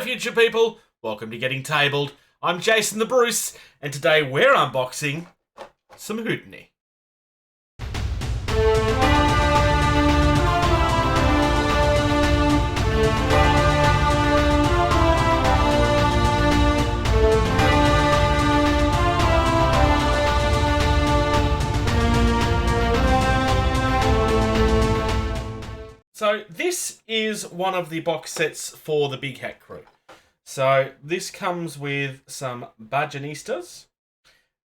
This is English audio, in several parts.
Hello future people, welcome to Getting Tabled. I'm Jason the Bruce, and today we're unboxing some Hootenanny. So this is one of the box sets for the Big Hat crew. So this comes with some Bajonistas,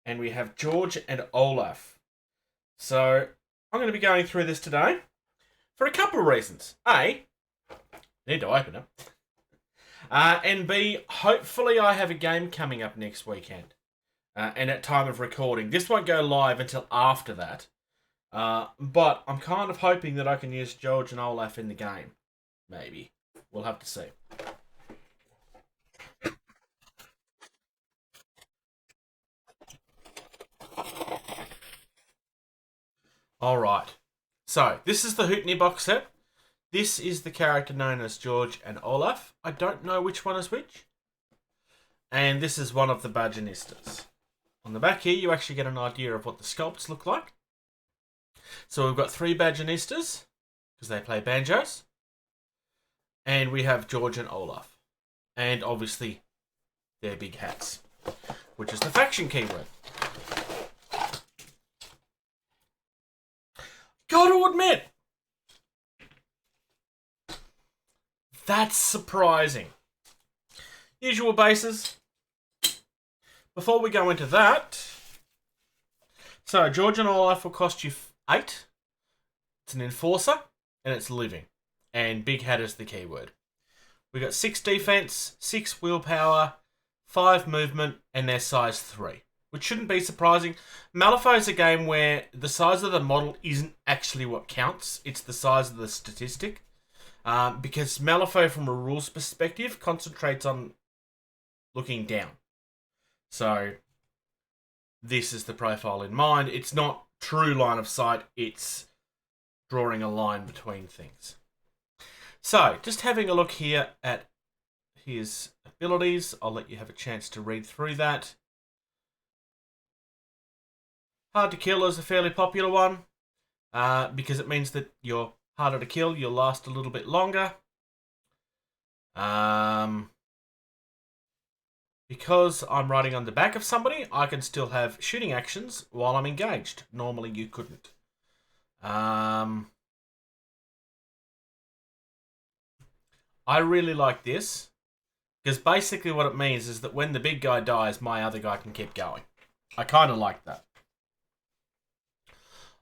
and we have George and Olaf. So I'm going to be going through this today for a couple of reasons. A, I need to open it. And B, hopefully I have a game coming up next weekend. And at time of recording. This won't go live until after that. But I'm kind of hoping that I can use George and Olaf in the game. Maybe. We'll have to see. Alright. So, this is the Hootenanny box set. This is the character known as George and Olaf. I don't know which one is which. And this is one of the Bajonistas. On the back here, you actually get an idea of what the sculpts look like. So we've got 3 Bajonistas, because they play banjos. And we have George and Olaf. And obviously, their big hats, which is the faction keyword. Gotta admit, that's surprising. Usual bases. Before we go into that, so George and Olaf will cost you 8. It's an enforcer, and it's living. And big hat is the keyword. We got 6 defense, 6 willpower, 5 movement, and they're size 3. Which shouldn't be surprising. Malifaux is a game where the size of the model isn't actually what counts. It's the size of the statistic. Because Malifaux, from a rules perspective, concentrates on looking down. So, this is the profile in mind. It's not true line of sight. It's drawing a line between things. So, just having a look here at his abilities. I'll let you have a chance to read through that. Hard to kill is a fairly popular one, because it means that you're harder to kill, you'll last a little bit longer. Because I'm riding on the back of somebody, I can still have shooting actions while I'm engaged. Normally you couldn't. I really like this, because basically what it means is that when the big guy dies, my other guy can keep going. I kind of like that.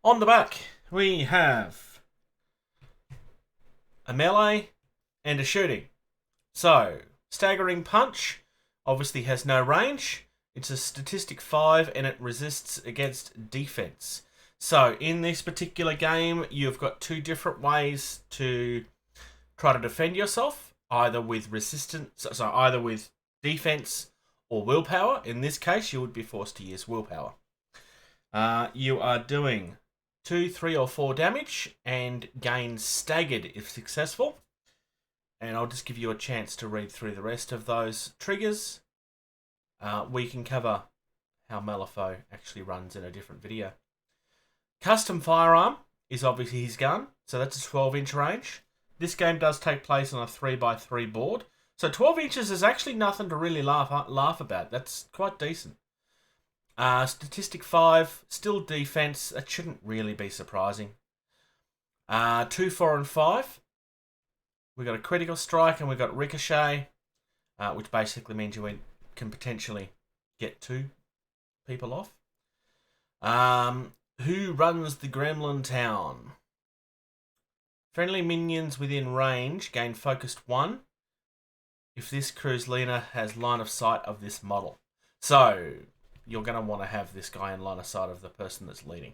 On the back, we have a melee and a shooting. So, staggering punch obviously has no range. It's a statistic 5 and it resists against defense. So, in this particular game, you've got 2 different ways to try to defend yourself, either with resistance, so either with defense or willpower. In this case, you would be forced to use willpower. You are doing 2, 3, or 4 damage and gain staggered if successful. And I'll just give you a chance to read through the rest of those triggers. We can cover how Malifaux actually runs in a different video. Custom firearm is obviously his gun, so that's a 12-inch range. This game does take place on a 3x3 board, so 12 inches is actually nothing to really laugh about. That's quite decent. Statistic 5, still defense. That shouldn't really be surprising. 2, 4, and 5. We got a critical strike and we got ricochet, which basically means you can potentially get 2 people off. Who runs the Gremlin Town? Friendly minions within range gain focused 1 if this crew's leader has line of sight of this model. So, you're going to want to have this guy in line of sight of the person that's leading.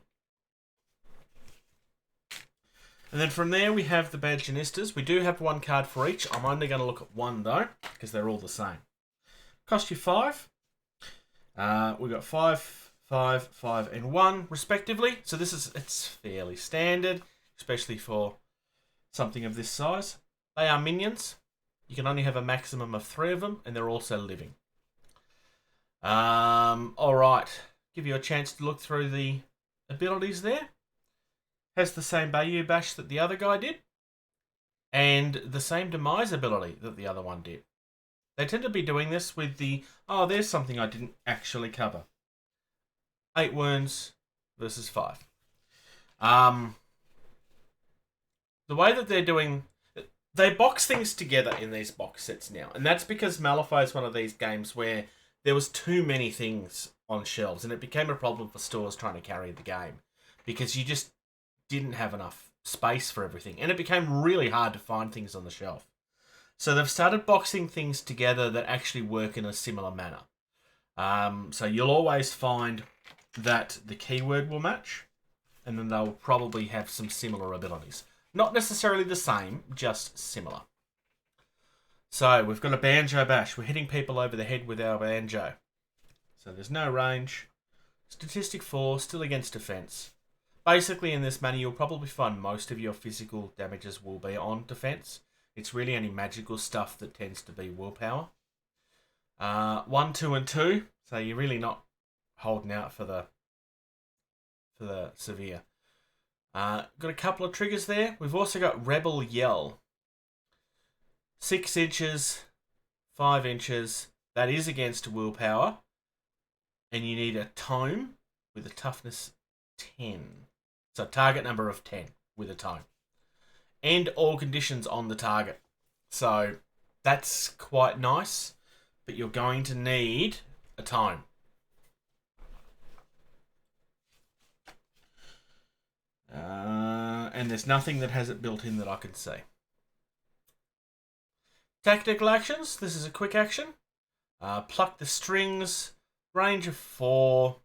And then from there we have the Bajonistas. We do have 1 card for each. I'm only going to look at 1 though, because they're all the same. Cost you 5. We've got 5, 5, 5, and 1 respectively. So it's fairly standard, especially for something of this size. They are minions. You can only have a maximum of 3 of them, and they're also living. Alright. Give you a chance to look through the abilities there. Has the same Bayou Bash that the other guy did. And the same demise ability that the other one did. They tend to be doing this with the... Oh, there's something I didn't actually cover. 8 wounds versus 5. The way that they're doing... They box things together in these box sets now. And that's because Malifaux is one of these games where there was too many things on shelves. And it became a problem for stores trying to carry the game. Because you just didn't have enough space for everything. And it became really hard to find things on the shelf. So they've started boxing things together that actually work in a similar manner. So you'll always find that the keyword will match. And then they'll probably have some similar abilities. Not necessarily the same, just similar. So, we've got a Banjo Bash. We're hitting people over the head with our banjo. So, there's no range. Statistic 4, still against defense. Basically, in this manner, you'll probably find most of your physical damages will be on defense. It's really only magical stuff that tends to be willpower. 1, 2, and 2. So, you're really not holding out for the severe. Got a couple of triggers there. We've also got Rebel Yell. 6 inches, 5 inches. That is against willpower. And you need a tome with a toughness 10. So target number of 10 with a tome. And all conditions on the target. So that's quite nice. But you're going to need a tome. And there's nothing that has it built in that I can see. Tactical actions. This is a quick action. Pluck the strings. Range of 4.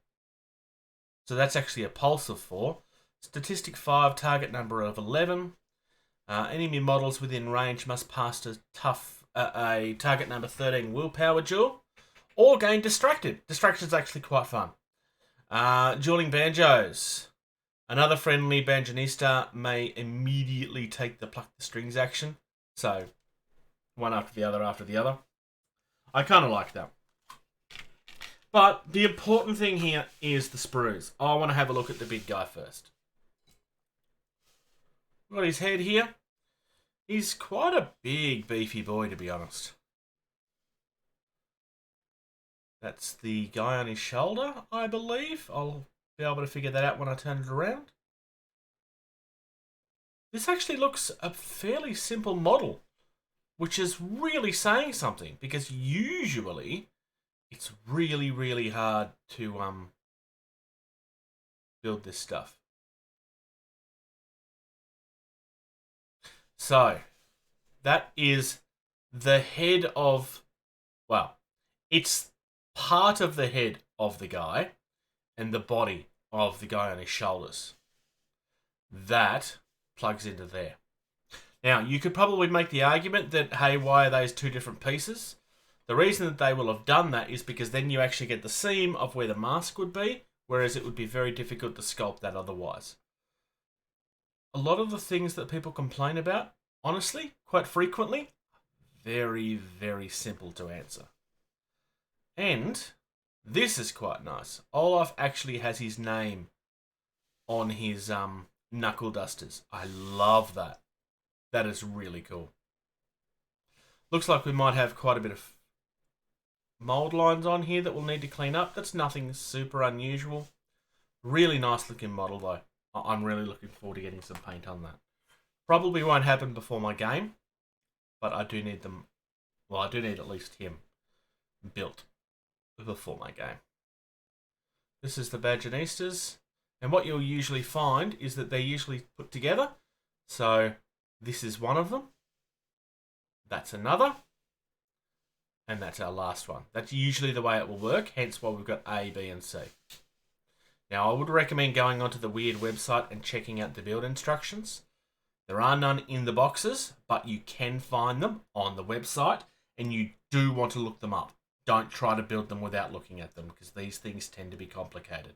So that's actually a pulse of 4. Statistic 5. Target number of 11. Enemy models within range must pass a target number 13 willpower duel. Or gain distracted. Distraction's actually quite fun. Dueling banjos. Another friendly Bajonista may immediately take the pluck the strings action. So, one after the other. I kind of like that. But the important thing here is the sprues. I want to have a look at the big guy first. Got his head here. He's quite a big, beefy boy, to be honest. That's the guy on his shoulder, I believe. I'll be able to figure that out when I turn it around. This actually looks a fairly simple model, which is really saying something, because usually it's really, really hard to build this stuff. So, that is the head of, well, it's part of the head of the guy and the body of the guy on his shoulders. That plugs into there. Now, you could probably make the argument that, hey, why are those 2 different pieces? The reason that they will have done that is because then you actually get the seam of where the mask would be, whereas it would be very difficult to sculpt that otherwise. A lot of the things that people complain about, honestly, quite frequently, very, very simple to answer. And this is quite nice. Olaf actually has his name on his knuckle dusters. I love that. That is really cool. Looks like we might have quite a bit of mold lines on here that we'll need to clean up. That's nothing super unusual. Really nice looking model though. I'm really looking forward to getting some paint on that. Probably won't happen before my game, but I do need them. Well, I do need at least him built before my game. This is the Bajonistas, and what you'll usually find is that they're usually put together. So this is one of them. That's another. And that's our last one. That's usually the way it will work, hence why we've got A, B, and C. Now, I would recommend going onto the weird website and checking out the build instructions. There are none in the boxes, but you can find them on the website, and you do want to look them up. Don't try to build them without looking at them, because these things tend to be complicated.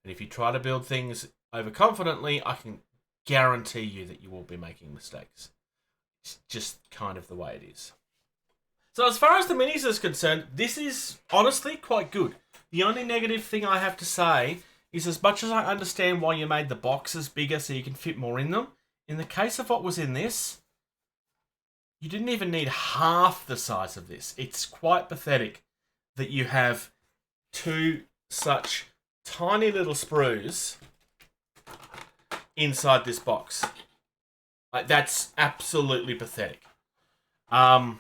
And if you try to build things overconfidently, I can guarantee you that you will be making mistakes. It's just kind of the way it is. So as far as the minis is concerned, this is honestly quite good. The only negative thing I have to say is, as much as I understand why you made the boxes bigger so you can fit more in them, in the case of what was in this, you didn't even need half the size of this. It's quite pathetic that you have two such tiny little sprues inside this box. Like, that's absolutely pathetic. I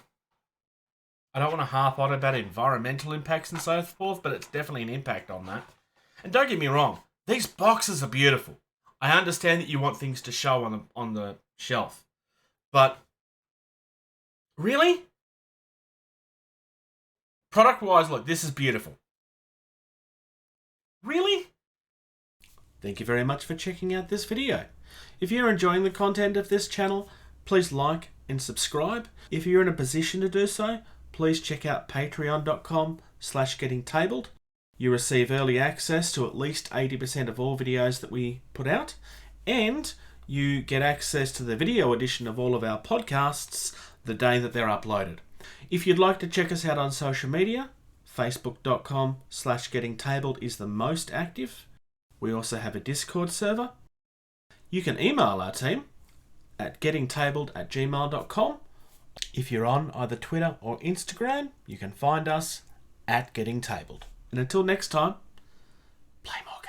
don't want to harp on about environmental impacts and so forth, but it's definitely an impact on that. And don't get me wrong, these boxes are beautiful. I understand that you want things to show on the shelf, but really, product-wise, look, this is beautiful. Really? Thank you very much for checking out this video. If you're enjoying the content of this channel, please like and subscribe. If you're in a position to do so, please check out patreon.com/gettingtabled. You receive early access to at least 80% of all videos that we put out, and you get access to the video edition of all of our podcasts the day that they're uploaded. If you'd like to check us out on social media, facebook.com/gettingtabled is the most active. We also have a Discord server. You can email our team at gettingtabled@gmail.com. If you're on either Twitter or Instagram, you can find us at gettingtabled. And until next time, play more.